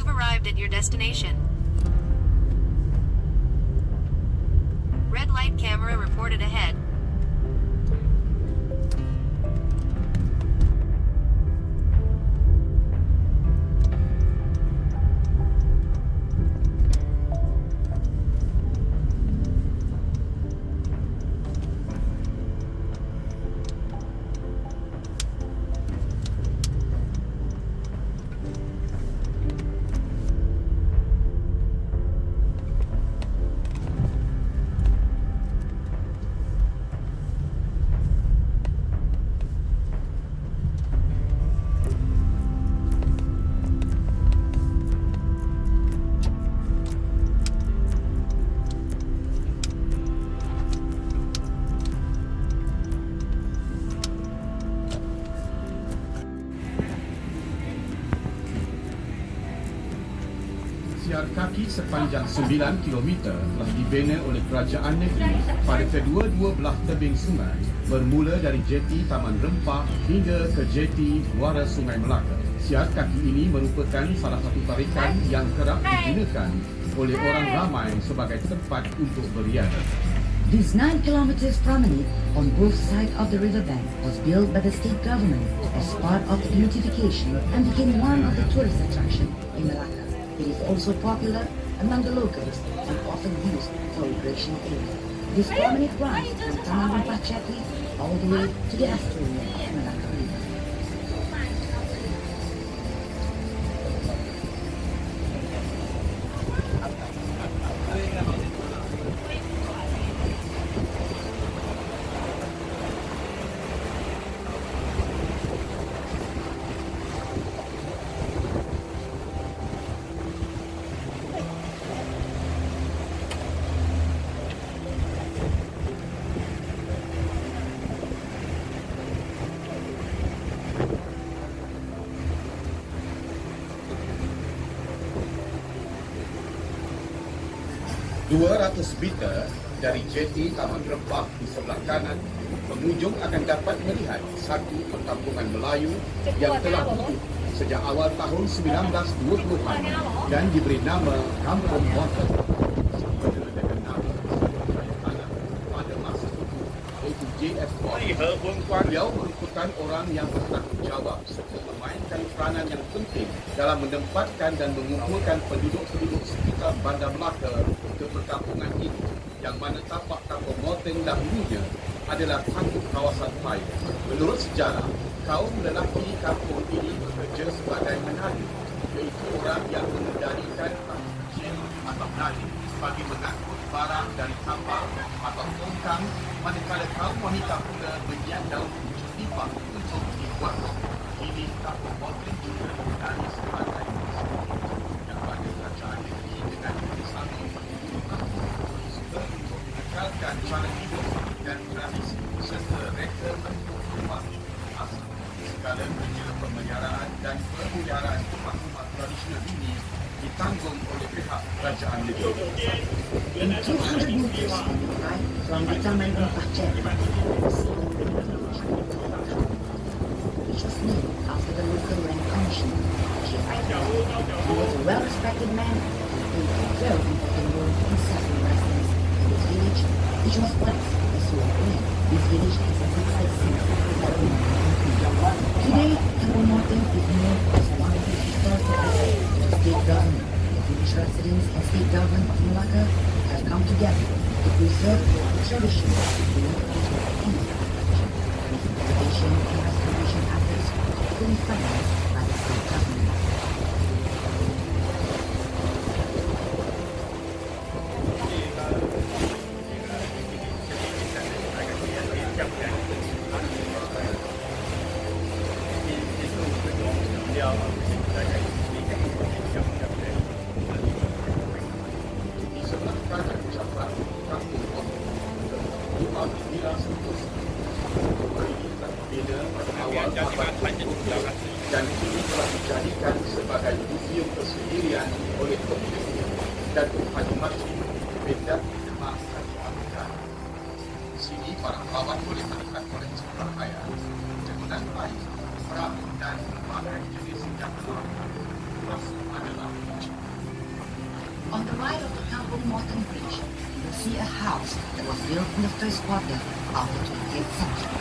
You've arrived at your destination. Red light camera reported ahead. Siar kaki sepanjang 9 km telah dibina oleh kerajaan negeri pada kedua-dua belah tebing sungai bermula dari jeti Taman Rempah hingga ke jeti Muara Sungai Melaka. Siar kaki ini merupakan salah satu tarikan yang kerap digunakan oleh orang ramai sebagai tempat untuk beriadah. This 9 kilometers promenade on both sides of the riverbank was built by the state government as part of beautification and became one of the tourist attractions in Malacca. It is also popular among the locals and often used for recreational area. This promenade runs from Taman Rempah Jetty all the way to the estuary of Malacca River. Ratus meter dari jeti Taman Rempah di sebelah kanan, pengunjung akan dapat melihat satu perkampungan Melayu yang telah hidup sejak awal tahun 1920-an dan diberi nama Kampung Water. Pada masa itu, iaitu J.F. Beliau merupakan orang yang bertanggungjawab serta memainkan peranan yang penting dalam menempatkan dan mengumpulkan penduduk-penduduk sekitar Bandar Melaka ke perkampungan ini, yang mana tapak kampung Morton dahulunya adalah tangguh kawasan paya. Menurut sejarah, kaum lelaki kampung ini bekerja sebagai menari, iaitu orang yang mengendalikan perahu kecil atau nari bagi mengangkut barang dari tambang atau tongkang, manakala kaum wanita pula menyiap daun pucuk nipah untuk dibuat. Ini kampung Morton juga menari sebagai yang pada kerajaan negeri dengan bersama menekalkan cara hidup dan tradisi serta reka bentuk rumah asal. Segala kerja pemeliharaan dan pemeliharaan rumah-rumah tradisional ini ditanggung oleh pihak kerajaan negeri. In 200 meters on the right from the Taman Rempah Jetty, which was named after the local land commissioner. He was a well-respected man who played a very important role in several residents in this village, which was once a swamp land. This village has existed since today, Kampung Morton is known as one of the historical assets of the state government. The village residents and state government of Malacca have come together to preserve the tradition of the preservation and restoration efforts fully financed by the state government. Di sebelah kanan cabang kampung Morton terdapat Villa Sentosa. Rumah ini telah dibina pada awal abad 20 dan kini telah dijadikan sebagai museum persendirian oleh pemiliknya, Datuk Haji Masjid Bendat Jemaah Haji Amerika. Di sini para pelawat boleh melihat koleksi pakaian, jemputan bayi, perahu dan berbagai jenis senjata. Termasuk adalah see a house that was built in the first quarter of the 20th century.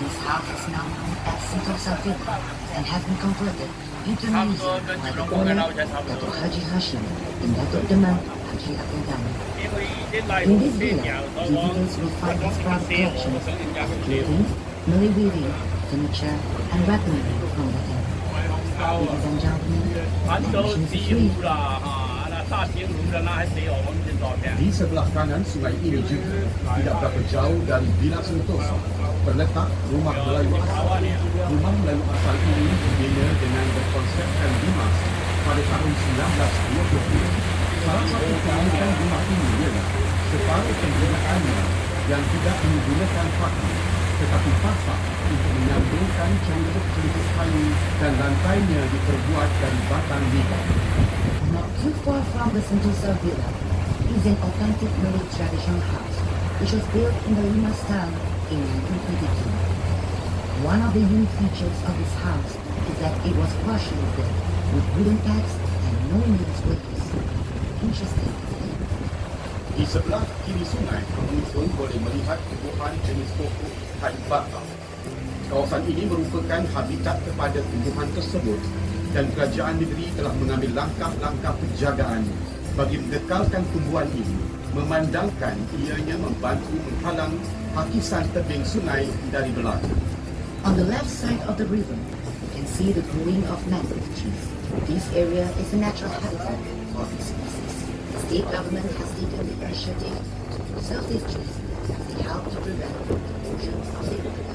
This house is now known as Sentosa Villa and has been converted into a museum by the owner, Datuk Haji Hashim, and Datuk Demak Haji Abdul Ghani. In this villa, visitors will find his private collections of clothing, Malay weaving, furniture, and weaponry from the era. Ladies and gentlemen, admission is free. Di sebelah kanan sungai ini juga tidak berapa jauh dari Villa Sentosa terletak rumah Melayu asal. Rumah Melayu asal ini dibina dengan berkonsepkan Dimas pada tahun 1920. Salah satu keunikan rumah ini ialah separuh penggunaannya yang tidak menggunakan paku tetapi pasak untuk menyambungkan cerita-cerita kayu dan lantainya diperbuat dari batang lipat. Not too far from the Sentosa Villa is an authentic Malay traditional house, which was built in the Lima style in 1922. One of the unique features of this house is that it was partially built with wooden pegs and no nails were used. Interesting, isn't it? Di sebelah kiri sungai, pengunjung boleh melihat tumbuhan jenis pokok kayu bakar. Kawasan ini merupakan habitat kepada tumbuhan tersebut dan kerajaan negeri telah mengambil langkah-langkah penjagaan bagi mengekalkan tumbuhan ini, memandangkan ianya membantu menghalang hakisan tebing sungai dari belakang. On the left side of the river, you can see the growing of mangrove trees. This area is a natural habitat for these species. The state government has taken the initiative to preserve these trees as they help to prevent the erosion of the river.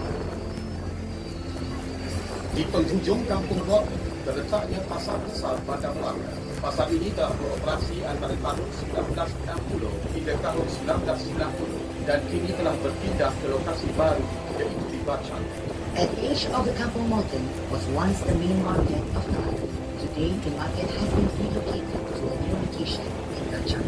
Di penghujung kampung Rock terletaknya pasar besar Bandar Melaka. Pasar ini telah beroperasi antara tahun 1960 hingga tahun 1990 dan kini telah berpindah ke lokasi baru iaitu di Bachang. At the edge of the Kampung Mountain was once the main market of Melaka. Today, the market has been relocated to a new location in Bachang.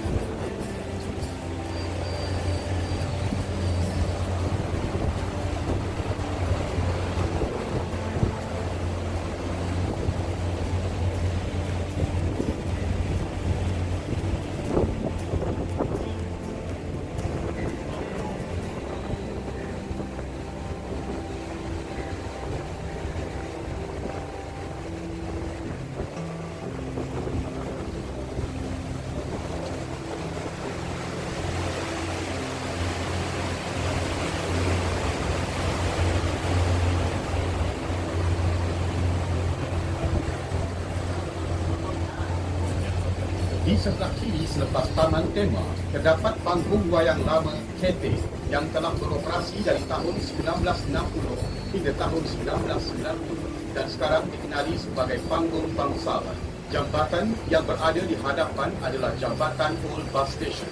Di sebelah kiri selepas Taman Tema, terdapat panggung wayang lama KT yang telah beroperasi dari tahun 1960 hingga tahun 1990 dan sekarang dikenali sebagai panggung bangsawan. Jambatan yang berada di hadapan adalah Jambatan Old Bus Station.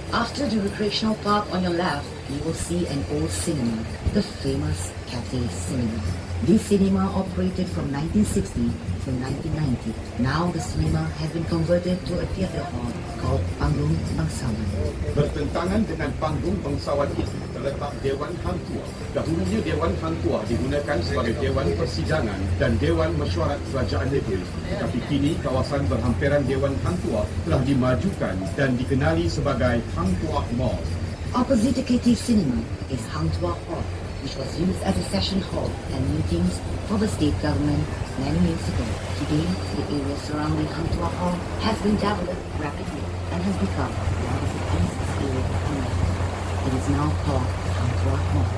After the recreational park on your left, you will see an old cinema, the famous Cathay Cinema. This cinema operated from 1960 to 1990. Now the cinema has been converted to a theatre hall called Panggung Bangsawan. Bertentangan dengan panggung bangsawan itu terletak Dewan Hang Tuah. Dahulunya Dewan Hang Tuah digunakan sebagai Dewan Persidangan dan Dewan Mesyuarat Kerajaan Negeri. Tetapi kini kawasan berhampiran Dewan Hang Tuah telah dimajukan dan dikenali sebagai Hang Tuah Mall. Opposite the KT Cinema is Hang Tuah Hall, which was used as a session hall and meetings for the state government many years ago. Today, the area surrounding Hang Tuah Hall has been developed rapidly and has become one of the nicest areas in Melaka. It is now called Hang Tuah Mall.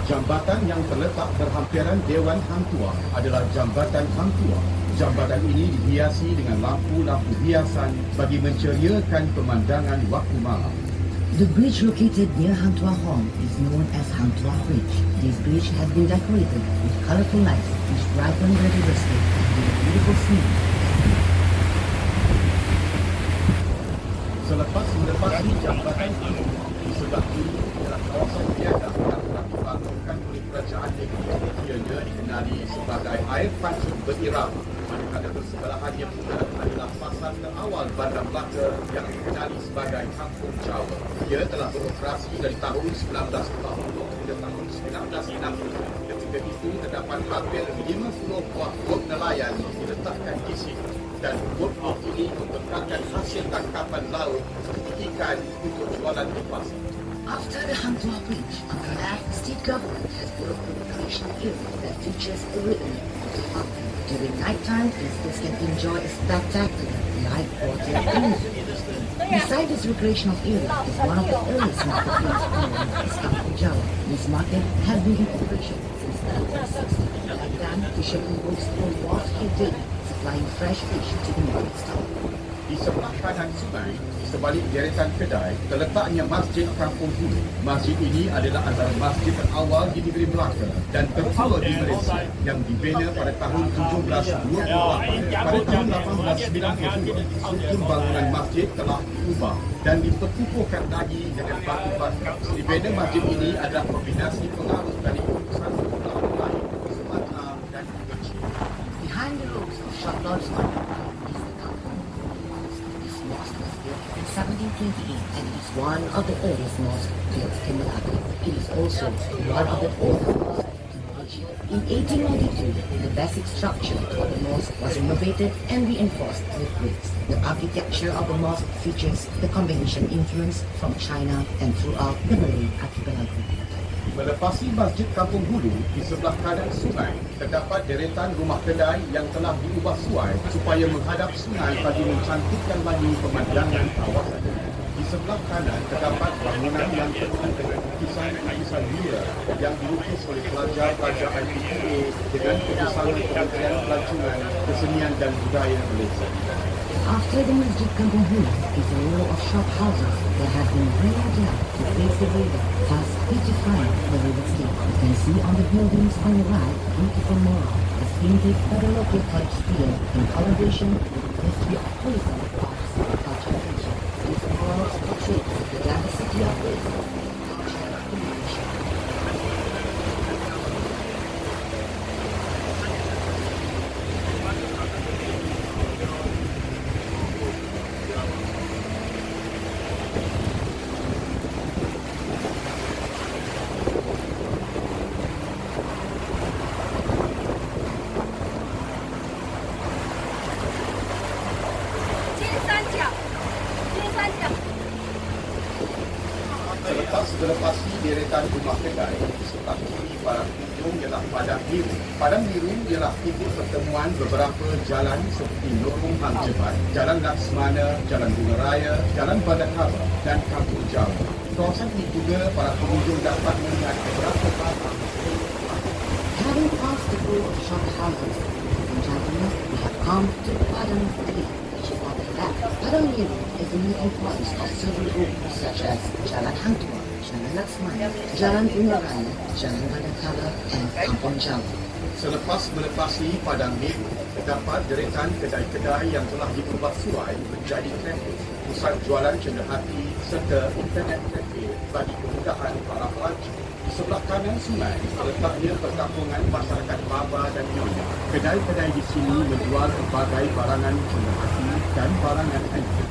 Jambatan yang terletak berhampiran Dewan Hang Tuah adalah Jambatan Hang Tuah. Jambatan ini dihiasi dengan lampu-lampu hiasan bagi menceriakan pemandangan waktu malam. The bridge located near Hang Tuah Hall is known as Hang Tuah Bridge. This bridge has been decorated with colorful lights which brighten the river state with a beautiful scene. Selepas melepasi jambatan ini, di sebelah kiri adalah kawasan biadab yang telah dibangunkan oleh kerajaan negeri. Ianya dikenali sebagai air pancing berirama. Manakala bersebelahannya pula adalah pasar terawal Bandar Melaka yang dikenali sebagai Kampung Jawa. Ia telah beroperasi dari tahun 1940 hingga tahun 1960. Ketika itu terdapat hampir 50 buah bot nelayan diletakkan di sini. dan bot-bot ini membekalkan hasil tangkapan laut seperti ikan untuk jualan di pasar. After the Hang Tuah Bridge, the state government has built a recreational area that features a rhythm of the fountain. During nighttime, visitors can enjoy a spectacular live water music. Beside this recreational area is one of the earliest market places in East Kampung Jawa. This market has been in operation since 1960. Back then, fishermen boats were washed here daily, supplying fresh fish to the market stall. Di sebelah kanan sungai, di sebalik deretan kedai, terletaknya Masjid Kampung Hulu. Masjid ini adalah antara masjid terawal di negeri Melaka dan tertua di Malaysia yang dibina pada tahun 1728. Pada tahun 1892, struktur bangunan masjid telah diubah dan diperkukuhkan lagi dengan batu-batu. Dibina masjid ini adalah kombinasi pengaruh dari urusan ulama lain, Sumatera dan Kecil. Behind the rows of shop lodges is the Kampung. This mosque was built in 1728 and it is one of the earliest mosques built in Malacca. It is also one of the oldest mosques in Malaysia. In 1892, the basic structure of the mosque was renovated and reinforced with bricks. The architecture of the mosque features the combination influence from China and throughout the Malay archipelago. Melepasi Masjid Kampung Hulu, di sebelah kanan sungai, terdapat deretan rumah kedai yang telah diubah suai supaya menghadap sungai bagi mencantikkan lagi pemandangan kawasan. Di sebelah kanan terdapat bangunan yang penuh dengan lukisan-lukisan mulia yang dilukis oleh pelajar-pelajar IPA dengan kerjasama Kementerian Pelancongan, Kesenian dan Budaya Malaysia. After the Masjid Kampung Hulu is a row of shop houses that have been laid out to face the river, thus beautifying the river state. You can see on the buildings on the right a beautiful mural as painted by the local college student in collaboration with the Ministry of Tourism, Arts and Culture Asia. These murals portray the diversity of races and culture in Malaysia. Melepasi deretan rumah kedai, di sebelah kiri para pengunjung ialah Padang Biru. Padang Biru ialah titik pertemuan beberapa jalan seperti Lorong Hang Jebat, Jalan Laksmana, Jalan Bunga Raya, Jalan Bandar Haba dan Kampung Jawa. Kawasan ini juga para pengunjung dapat melihat beberapa barang. Having passed the row of shop houses, ladies and gentlemen, we have come to Padang Biru, which is on the left. Padang Biru is the meeting point of several roads such as Jalan Hang Tuah, Jalan Laksmana, Jalan Bunga Raya, Jalan Bandar Haba, and Kampung Jawa. Selepas melepasi Padang Biru, terdapat deretan kedai-kedai yang telah diubah suai menjadi kafe, pusat jualan cenderhati serta internet kafe bagi kemudahan para pelancong. Di sebelah kanan sungai terletaknya perkampungan masyarakat Baba dan Nyonya. Kedai-kedai di sini menjual pelbagai barangan cenderhati dan barangan antik.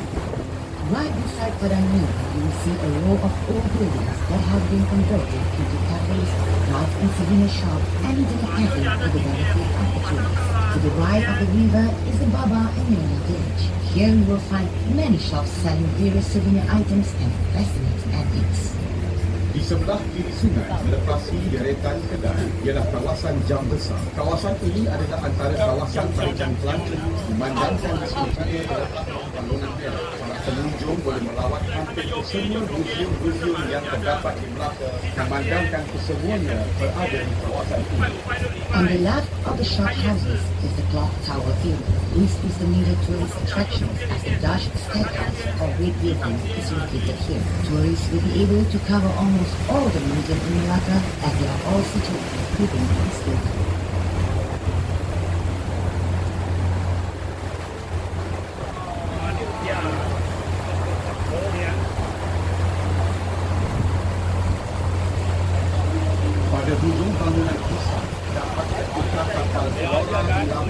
Right beside Padang Biru, you will see a row of old buildings that have been converted into cafes, drive and souvenir shop, and even a cafe for the benefit of the tourists. To the right of the river is the Baba and Nyonya village. Here you will find many shops selling various souvenir items and fascinating antiques. Di sebelah kiri sungai, melepasi deretan kedai ialah kawasan Jam Besar. Kawasan ini adalah antara kawasan perancang pelancong memandangkan di sini terdapat bangunan merah. Para pengunjung boleh melawat hampir ke semua museum-museum yang terdapat di Melaka memandangkan kesemuanya berada di kawasan ini. On the left of the shop houses is the clock tower area. This is the major tourist attraction as the Dutch Statehouse or Great Building is located here. Tourists will be able to cover almost all the museums in Malacca as they are all situated within this building. Pada hujung bangunan kisah dapat terbuka kapal Kuala Lumpur.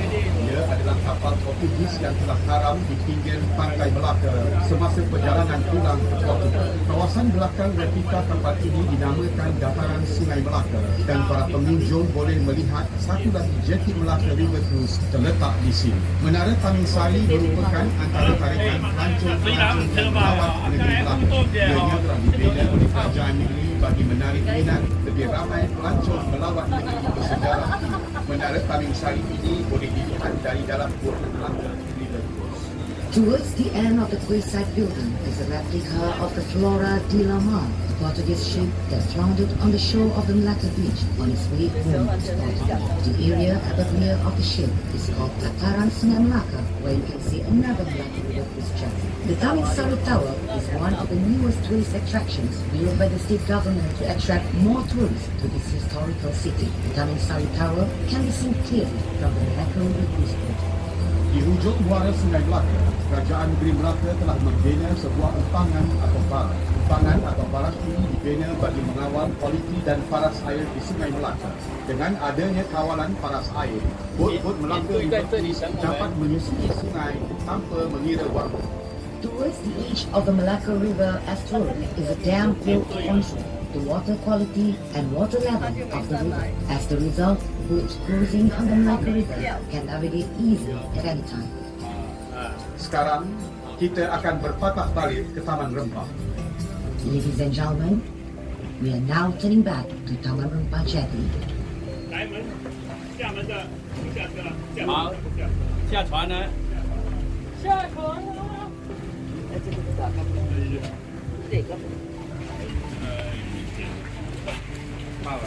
Ia adalah kapal Portugis bis yang telah karam di pinggir pantai Melaka semasa perjalanan pulang ke Portugal. Kawasan belakang replika tempat ini dinamakan Dataran Sungai Melaka dan para pengunjung boleh melihat satu lagi jeti Melaka River Cruise terletak di sini. Menara Tamingsari merupakan antara tarikan pelancong-pelancong yang melawat negeri Melaka. Ianya telah dibina oleh kerajaan negeri bagi menarik minat lebih ramai pelancong melawat negeri bersejarah ini. Menara Tamingsari ini boleh dilihat dari dalam Port Melaka River Cruise. Towards the end of the quayside building is a replica of the Flora de la Mar, a Portuguese ship that foundered on the shore of the Malacca beach on its way home to Portugal. The area at the rear of the ship is called Dataran Sungai Melaka, where you can see another Malacca River cruise ship. The Tamingsari Tower is one of the newest tourist attractions built by the state government to attract more tourists to this historical city. The Tamingsari Tower can be seen clearly from the Malacca River cruise port. Di hujung muara Sungai Melaka, Kerajaan Negeri Melaka telah membina sebuah empangan atau barak. Empangan atau barak ini dibina bagi mengawal kualiti dan paras air di Sungai Melaka. Dengan adanya kawalan paras air, bot-bot Melaka River Cruise dapat menyusuri sungai tanpa mengira waktu. Towards the edge of the Malacca River estuary is a dam built to control the water quality and water level of the river. As the result, boats cruising on the Malacca River can navigate easily at any time. Sekarang, kita akan berpatah balik ke Taman Rempah. Ladies and gentlemen, we are now turning back to Taman Rempah Jetty. 来门，厦门的不下车了，好，下船呢？下船了。罢了。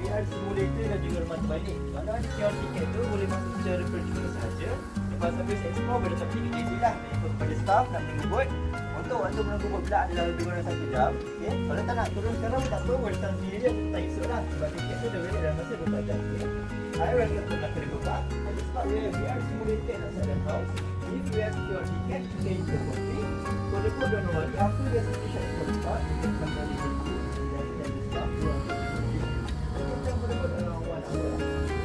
VR simulator dan juga rumah terbalik. Mana QR tiket tu boleh masuk secara percuma sahaja. Lepas habis explore boleh dapat tiket JC lah. Ikut kepada staff nak menunggu bot. Untuk waktu menunggu bot pula adalah lebih kurang 1 jam. Okay. Kalau tak nak turun sekarang tak apa, boleh datang sendiri je. Tak esok lah. Sebab tiket tu dah balik dalam masa 24 jam. Okay. I recommend to nak kena buka. Ada sebab VR simulator inside the house. If you have your ticket, pay the free. So the code don't worry. After the exhibition is start, you can come and stuff. You can come for the around 1 hour.